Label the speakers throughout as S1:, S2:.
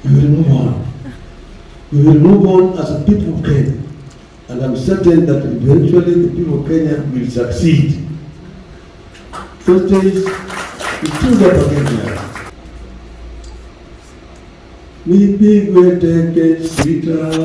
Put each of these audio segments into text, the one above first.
S1: we will move on. We will move on as a people of Kenya. And I'm certain that eventually the people of Kenya will succeed. First days, it's up again now. Nipigwe teke sitarudi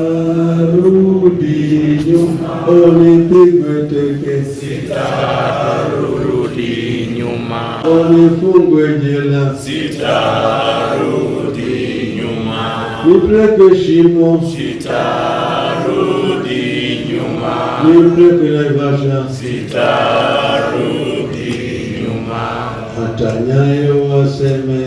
S1: nyuma. Oh, nipigwe teke
S2: sitarudi nyuma.
S1: Oh, nifungwe jela
S2: sitarudi nyuma.
S1: Nipeleke shimo
S2: sitarudi nyuma.
S1: Nipeleke Naivasha
S2: sitarudi nyuma.
S1: Hata Nyayo waseme,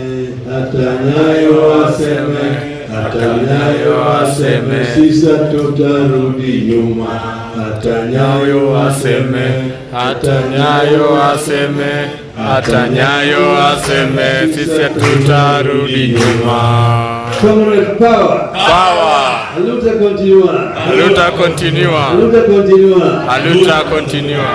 S1: hata Nyayo waseme, hata Nyayo waseme, sisi tutarudi nyuma. Hata Nyayo waseme,
S2: hata Nyayo waseme, hata Nyayo waseme, sisi tutarudi nyuma.
S1: Comrade power.
S2: Power.
S1: Aluta continua.
S2: Aluta continua.
S1: Aluta continua.
S2: Aluta continua.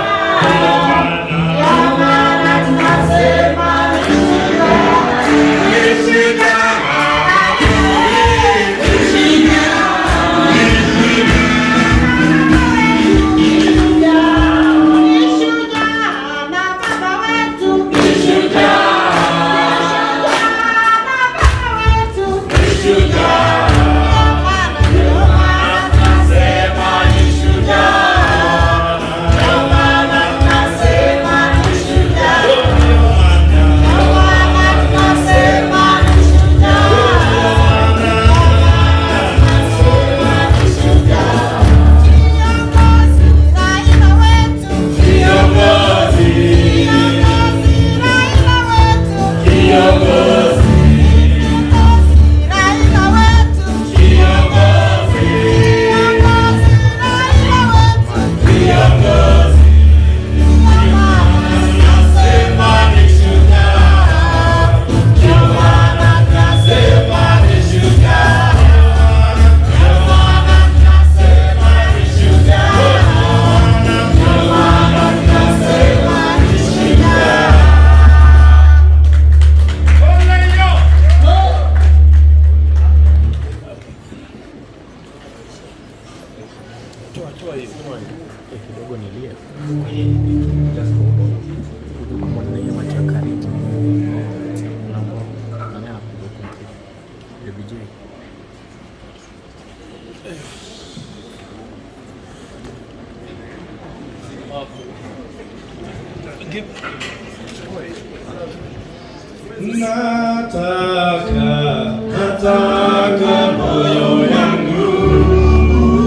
S3: Nataka moyo yangu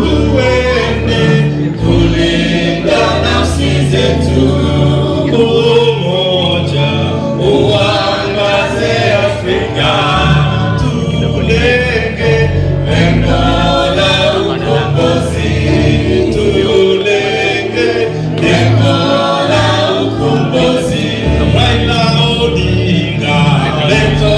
S3: uende kulinda nafsi zetu, umoja uangaze Afrika, tulenge lengo la ukombozi, tulenge lengo la ukombozi. Raila Odinga leto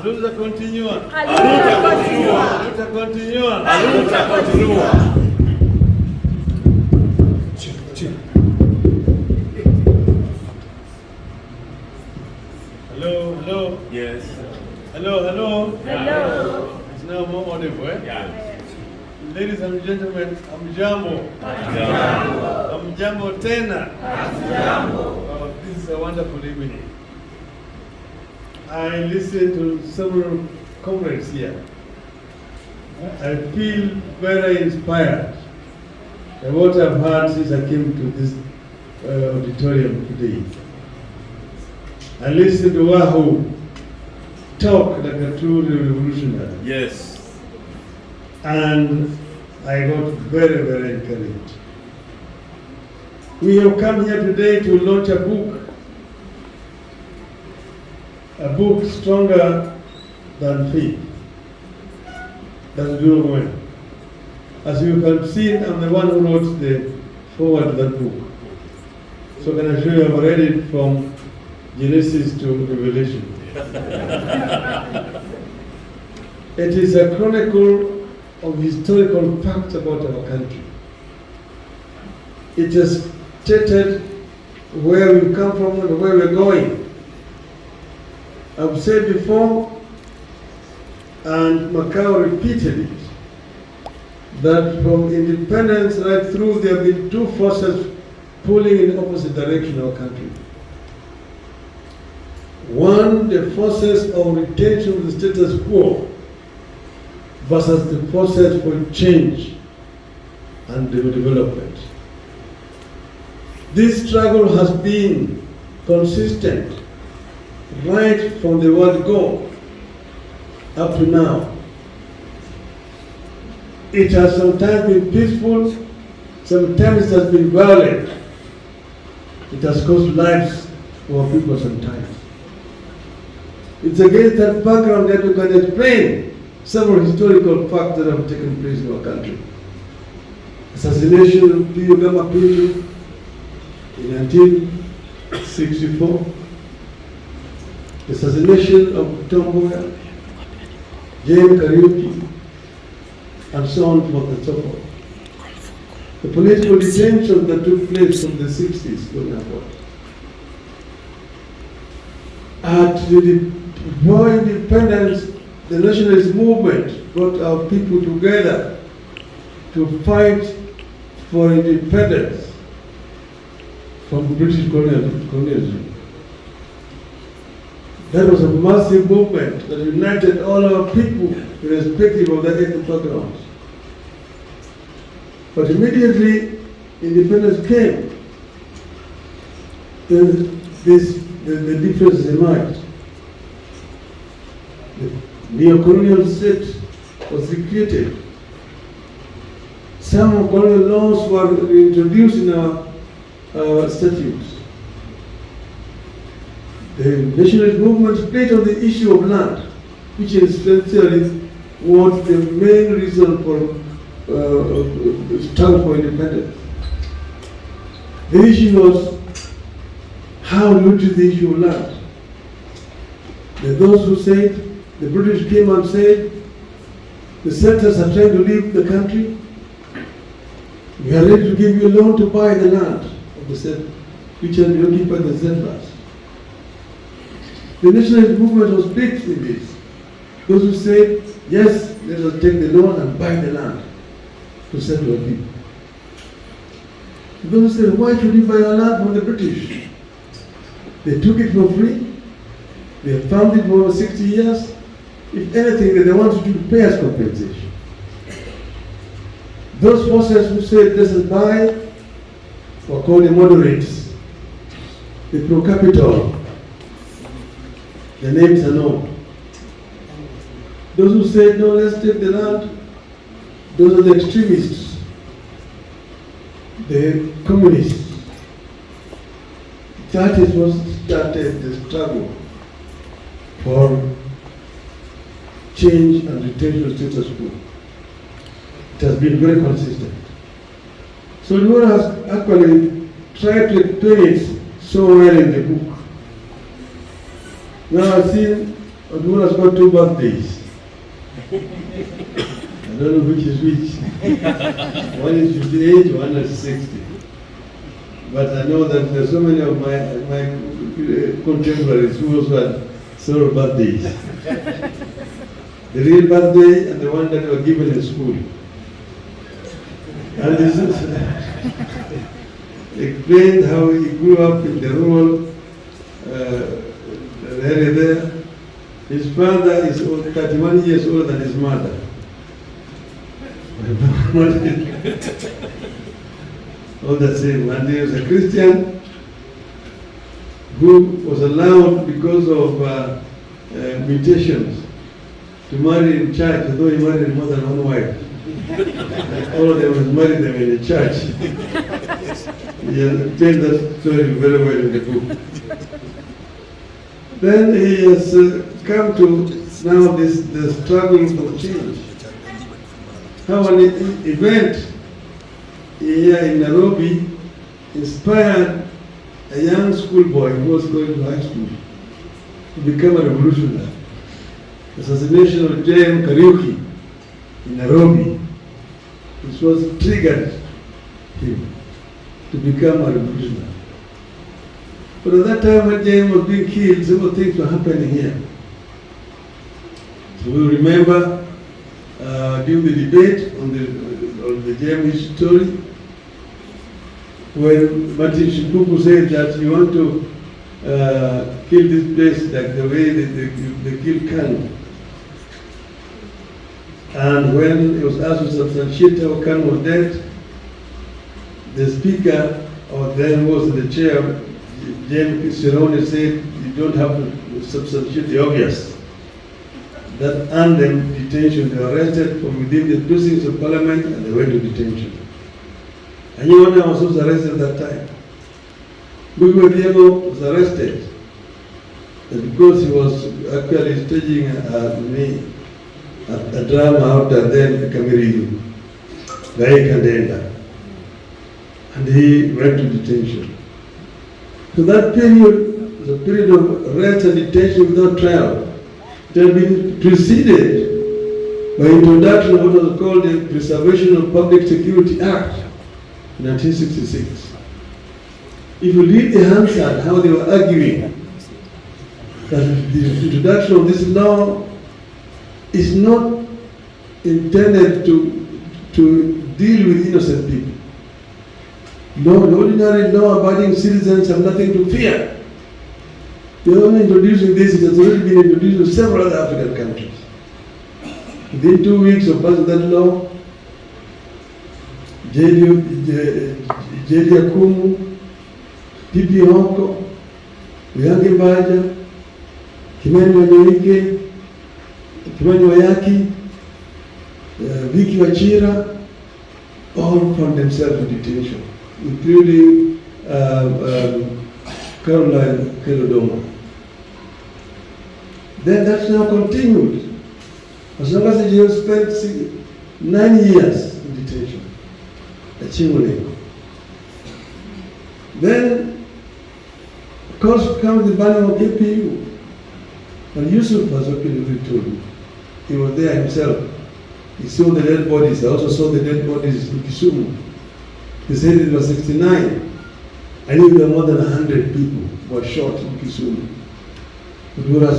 S3: Luta continua. Luta continua. Luta continua. Luta continua. Hello, hello.
S2: Yes.
S3: Hello, hello.
S4: Hello.
S3: It's now more audible, eh? Ladies and gentlemen, Amjambo. Amjambo tena. Oh, this is a wonderful evening. I listened to several comrades here. I feel very inspired by what I've heard since I came to this auditorium today. I listened to Wahoo talk like a true revolutionary.
S2: Yes.
S3: And I got very, very encouraged. We have come here today to launch a book stronger than faith. That's doing well. As you can see, I'm the one who wrote the forward to that book. So can I show you, I've read it from Genesis to Revelation. It is a chronicle of historical facts about our country. It has stated where we come from and where we're going. I've said before, and Macau repeated it, that from independence right through there have been two forces pulling in opposite direction in our country. One, the forces of retention of the status quo versus the forces for change and development. This struggle has been consistent right from the word go up to now. It has sometimes been peaceful, sometimes it has been violent. It has cost lives for people sometimes. It's against that background that we can explain several historical facts that have taken place in our country. Assassination of P. Ogama Pinju in 1964, assassination of Tom Mboya, Jane Kariuki, and so on and so forth. The political detention that took place from the 60s going upward. At the war independence, the nationalist movement brought our people together to fight for independence from British colonialism. That was a massive movement that united all our people irrespective of their ethnic backgrounds. But immediately independence came, then the differences emerged. The neo-colonial state was recreated. Some colonial laws were introduced in our statutes. The nationalist movement played on the issue of land, which is essentially was the main reason for struggle for independence. The issue was how to use the issue of land. There are those who said, the British came and said, the settlers are trying to leave the country. We are ready to give you a loan to buy the land of the settlers, which are occupied by the settlers. The nationalist movement was split in this. Those who said, yes, let us take the loan and buy the land to settle our people. Those who said, why should we buy our land from the British? They took it for free. They farmed it for over 60 years. If anything, they wanted to pay us compensation. Those forces who said, let us buy, were called the moderates, the pro-capital. The names are known. Those who said, no, let's take the land, those are the extremists, the communists. That is what started the struggle for change and retention of status quo. It has been very consistent. So Ruto has actually tried to explain it so well in the book. Now I've seen Ruto has got 2 birthdays. I don't know which is which. One is 58, one is 60. But I know that there are so many of my contemporaries who also had several birthdays. the real birthday and the one that were given in school. And this is explained how he grew up in the rural area there. His father is 31 years older than his mother. All the same. And he was a Christian who was allowed, because of mutations, to marry in church, although he married more than one wife. All of them was married them in the church. He tells that story very well in the book. Then he has come to now the struggle for change. How an event here in Nairobi inspired a young schoolboy who was going to high school to become a revolutionary. The assassination of J.M. Kariuki in Nairobi, which was triggered him to become a revolutionary. But at that time when J.M. was being killed, several things were happening here. So we remember during the debate on the J.M. story, when Martin Shikuku said that you want to kill this place like the way they killed Kanu. And when it was asked to substantiate how Kanu was dead, the speaker, or then was the chair, James Sironi, said you don't have to substantiate the obvious. That earned them detention. They were arrested from within the precincts of Parliament and they went to detention. And Anyone was also arrested at that time. Gugu Diego was arrested because he was actually staging a drama out there then Kamiriyu, Gaikandenda. And he went to detention. So that period was a period of arrest and detention without trial. It had been preceded by introduction of what was called the Preservation of Public Security Act in 1966. If you read the Hansard, how they were arguing that the introduction of this law is not intended to deal with innocent people. No, the ordinary law-abiding citizens have nothing to fear. They are only introducing this, it has already been introduced in several other African countries. Within 2 weeks of passing that law, J.D. Akumu, Pipi Hoko, Uyange Mbaja, Kimani Wanyoike, Kimani Wayaki, Viki Wachira, all found themselves in detention, including Caroline Kelodoma. Then that's now continued. As long as you spent 9 years in detention at Chimuleko. Then, of course, comes the banning of APU. And Yusuf has openly told me. He was there himself. He saw the dead bodies. I also saw the dead bodies in Kisumu. He said it was 69. I knew there were more than 100 people who were shot in Kisumu. Udura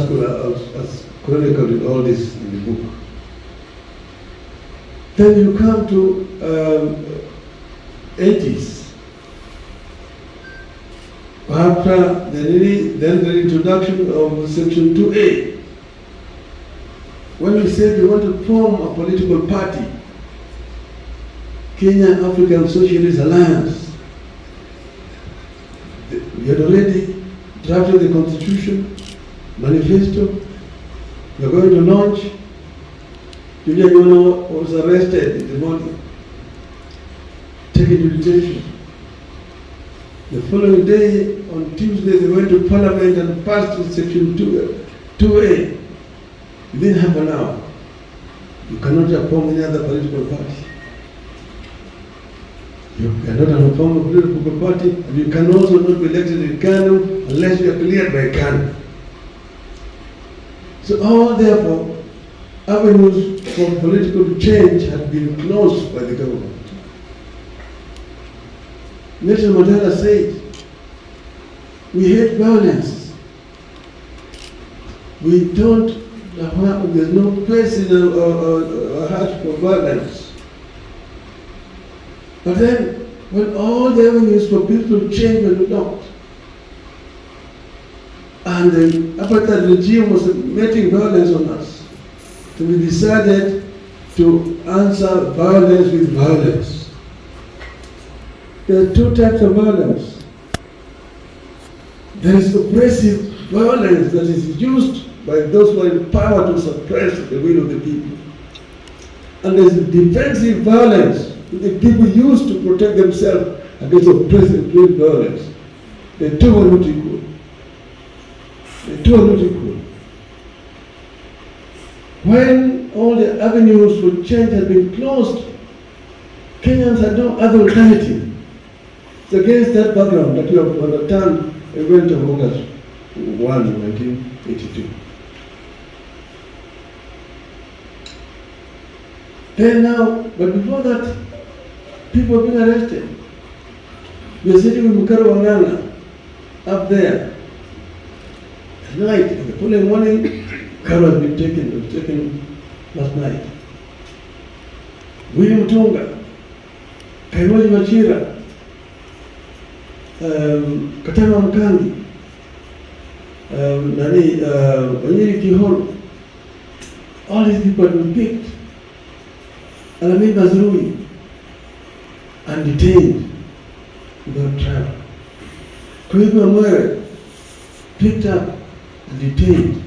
S3: has chronicled all this in the book. Then you come to 80s. After the introduction of Section 2A, when we said we want to form a political party, Kenya African Socialist Alliance, we had already drafted the constitution, manifesto. We are going to launch. Julia Nyono was arrested in the morning, taken to detention. The following day, on Tuesday, they went to Parliament and passed Section 2A. Within half an hour, you cannot form any other political party. You cannot form a political party, and you can also not be elected in Kanu unless you are cleared by Kanu. So all, therefore, avenues for political change had been closed by the government. Nelson Mandela said, we hate violence. We don't There's no place in our heart for violence. But then, when all the avenues for people to change were blocked, and the apartheid regime was making violence on us, so we decided to answer violence with violence. There are two types of violence. There is oppressive violence that is used by those who are in power to suppress the will of the people. And there is defensive violence that people use to protect themselves against oppressive violence. The two are not equal. The two are not equal. When all the avenues for change have been closed, Kenyans had no other alternative. It's against that background that we have underturned event of August 1, 1982. Then now, but before that, people have been arrested. We are sitting with Mukaro Wangana up there. At night, in the following morning, Karo has been taken. It was taken last night. William Tunga, Kaiwaji Machira, Katama Mkangi, Wanyiri Kihoro, all these people have been picked. Alamid Mazrui, and detained without trial. Kwigwa Mwere, picked up and detained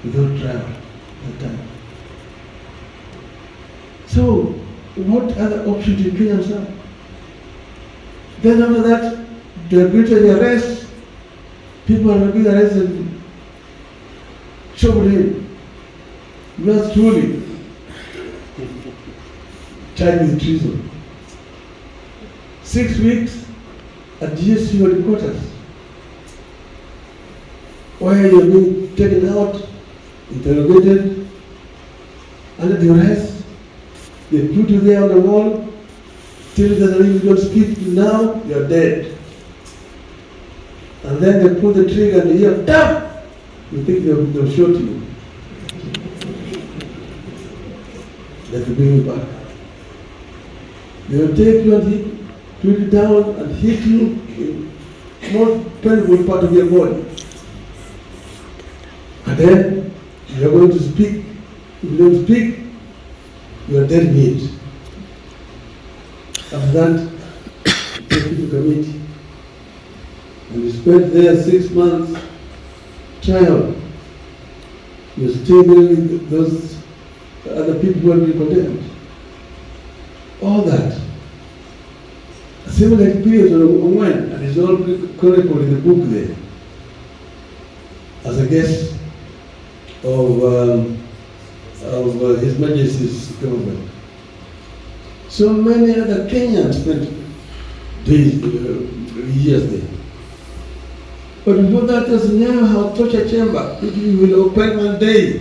S3: without trial at that time. So, what other options did Kenyans have? Then after that, they agreed to the arrest. People are being arrested, shoved in. That's truly tried with treason. 6 weeks at GSU headquarters, where you're being taken out, interrogated, under the arrest. They put you there on the wall, tell you that if you don't speak now, you're dead. And then they pull the trigger and you hear, tap! You think they'll shoot you. They will bring you back. They will take you and put you down and hit you in more painful part of your body. And then you are going to speak. If you don't speak, you are dead meat. After that, you take you to committee. And you spend there 6 months trial. You stay there with those other people who have been condemned. All that. A similar experience on when, and it's all chronicled in the book there, as a guest of His Majesty's government. So many other Kenyans spent days, years there. But before that, there's never a torture chamber. You will open one day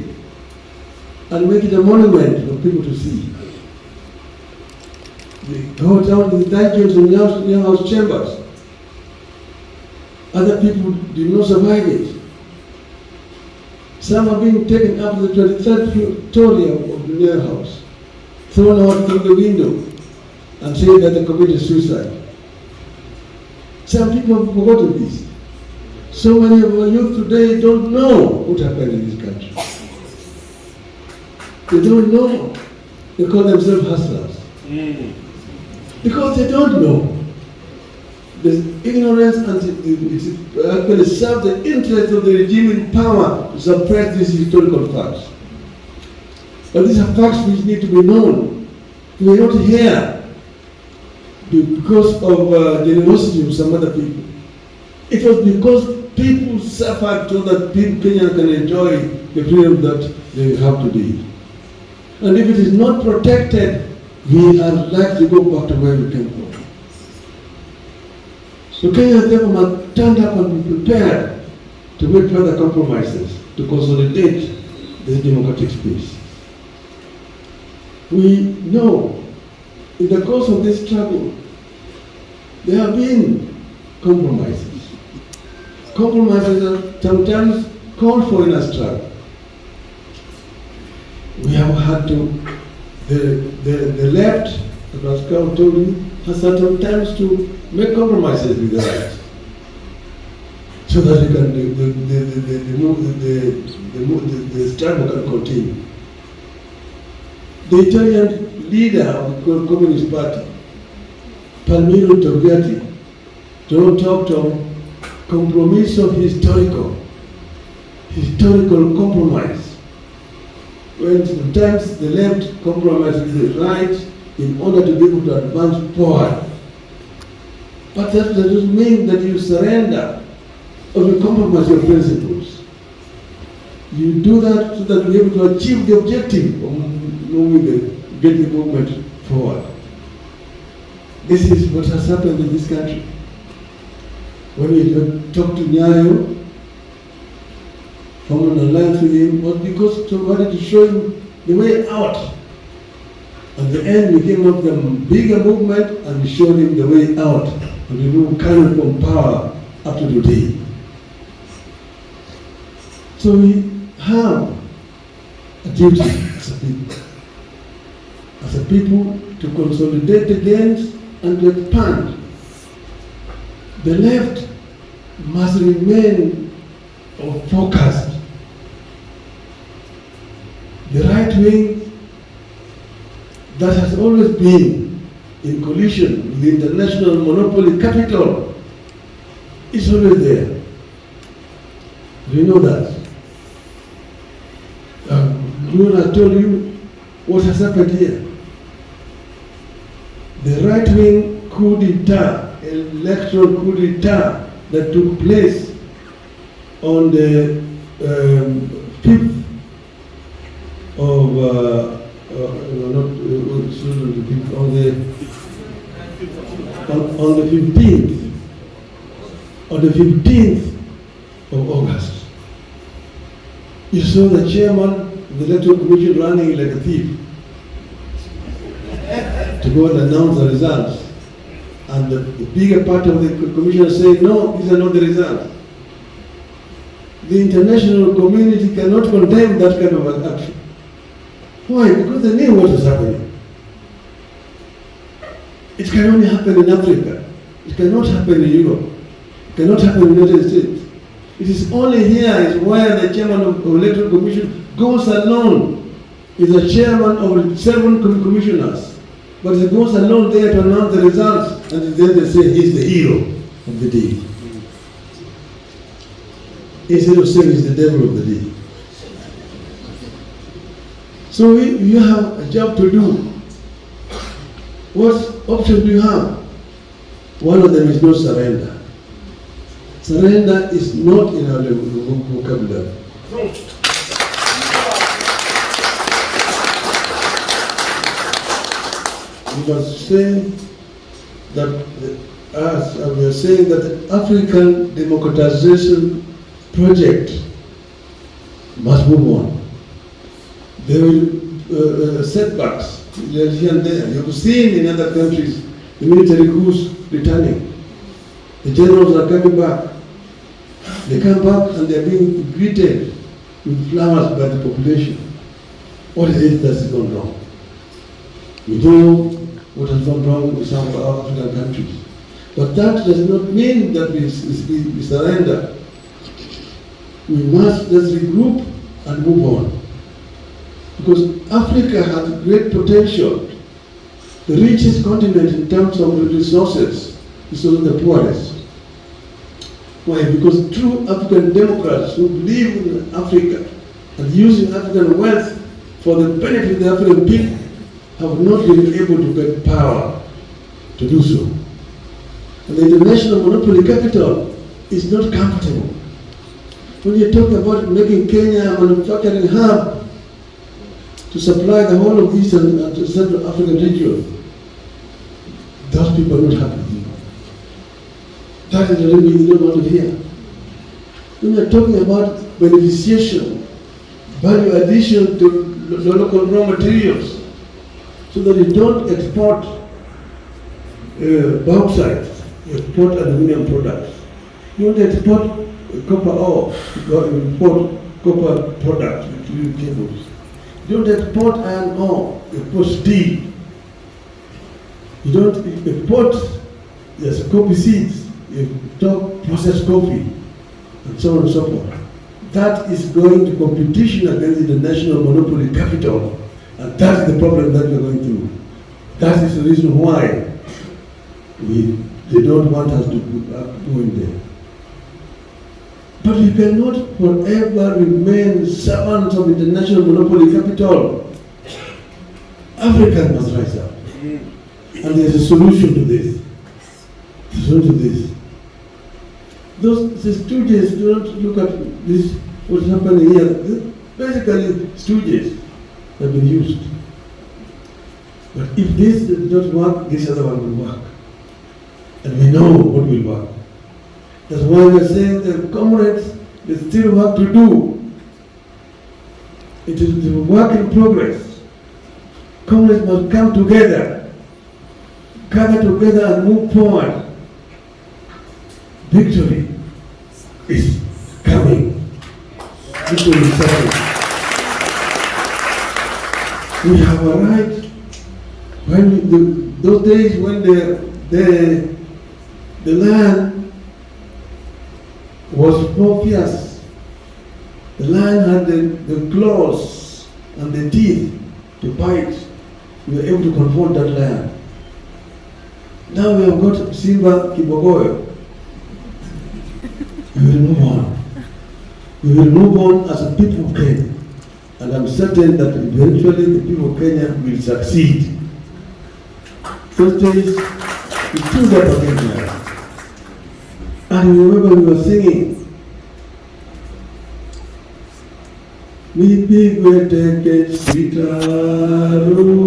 S3: and make it a monument for people to see. They go down to the dungeons and near house chambers. Other people did not survive it. Some are being taken up to the 23rd story of the near house, thrown out through the window, and say that they committed suicide. Some people have forgotten this. So many of our youth today don't know what happened in this country. They don't know. They call themselves hustlers. Because they don't know. There's ignorance, and it actually serves the interest of the regime in power to suppress these historical facts. But these are facts which need to be known. We are not here because of generosity of some other people. It was because people suffered so that Kenyans can enjoy the freedom that they have today. And if it is not protected, we are likely to go back to where we came from. So Kenyans therefore must stand up and be prepared to make further compromises to consolidate this democratic space. We know in the course of this struggle, there have been compromises. Compromises are sometimes called for in a struggle. we have had to, the left, as Carl told you, has certain times to make compromises with the right, so that you can, the struggle can continue. The Italian leader of the Communist Party, Palmiro Togliatti, talked of compromiso historical compromise. When sometimes the left compromises the right in order to be able to advance forward. But that doesn't mean that you surrender or you compromise your principles. You do that so that you're able to achieve the objective of getting the movement forward. This is what has happened in this country. When we talk to Nyayo, formed an alliance with him, was because we wanted to show him the way out. At the end, we came up with a bigger movement and we showed him the way out. And we will carry from power up to today. So we have a duty as a people to consolidate the gains and to expand. The left must remain focused. The right wing that has always been in collision with the international monopoly capital is always there. We know that. I told you what has happened here. The right wing coup d'etat, electoral coup d'etat that took place on the 5th of on the 15th of August. You saw the chairman of the electoral commission running like a thief to go and announce the results. And the bigger part of the commission said, no, these are not the results. The international community cannot condemn that kind of action. Why? Because they knew what was happening. It can only happen in Africa. It cannot happen in Europe. It cannot happen in the United States. It is only here is where the chairman of the electoral commission goes alone. Is the chairman of 7 commissioners. But he goes alone there to announce the results, and then they say he's the hero of the day. Instead of saying he's the devil of the day. So you have a job to do. What option do you have? One of them is no surrender. Surrender is not in our vocabulary. We must say that, as we are saying, that the African democratization project must move on. There will setbacks here and there. You've seen in other countries the military coups returning. The generals are coming back. They come back and they are being greeted with flowers by the population. What is it that has gone wrong? We know what has gone wrong with some of our African countries. But that does not mean that we surrender. We must just regroup and move on. Because Africa has great potential. The richest continent in terms of resources is also the poorest. Why? Because true African democrats who believe in Africa and using African wealth for the benefit of the African people have not been able to get power to do so. And the international monopoly capital is not comfortable. When you talk about making Kenya a manufacturing hub to supply the whole of Eastern and Central African region, those people are not happy. That is the reason we don't want to hear. When we are talking about beneficiation, value addition to local raw materials, so that you don't export bauxite, you export aluminum products. You want to export copper ore, you import copper products, with cables. You don't export iron ore, you export steel. You don't export, yes, coffee seeds, you talk processed coffee, and so on and so forth. That is going to competition against international monopoly capital, and that's the problem that we're going through. That is the reason why they don't want us to go in there. But we cannot forever remain servants of international monopoly capital. Africa must rise up. And there's a solution to this. Those the stooges don't look at this, what's happening here. Basically, stooges have been used. But if this does not work, this other one will work. And we know what will work. That's why we're saying that comrades, there's still work to do. It is a work in progress. Comrades must come together, gather together and move forward. Victory is coming. Victory is coming. We have arrived when those days when the land was more fierce. The lion had the claws and the teeth to bite. We were able to confront that lion. Now we have got Simba Kibogoyo. We will move on. We will move on as a people of Kenya. And I'm certain that eventually the people of Kenya will succeed. Those days, we stood up against lions. And remember we were singing, nipigwe teke sitarudi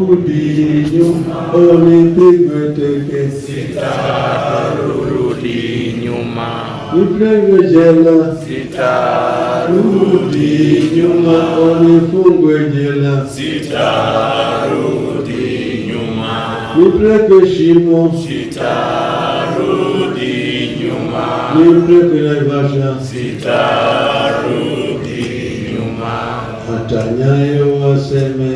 S3: nyuma, oh nipigwe teke
S2: sitarudi nyuma,
S3: nipigwe jela
S2: sitarudi
S3: nyuma, oh nifungwe jela
S2: sitarudi nyuma,
S3: nipigwe shimo
S2: sitarudi nyuma,
S3: nipigwe Naivasha
S2: sitarudi nyuma.
S3: Hata Nyayo waseme,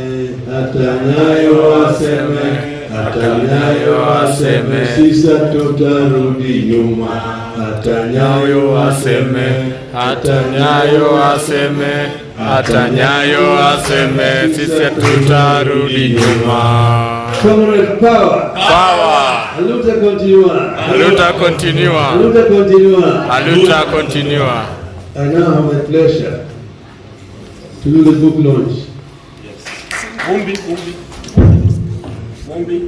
S3: hata Nyayo waseme, hata Nyayo waseme, sisi tutarudi nyuma. Hata Nyayo waseme,
S2: hata Nyayo waseme, hata Nyayo waseme, sisi tutarudi nyuma.
S3: Comrade power.
S2: Power.
S3: Aluta continua.
S2: Aluta continua.
S3: Aluta continua.
S2: Aluta continua.
S3: I now have a pleasure to do the book launch.
S4: Yes. Mumbi.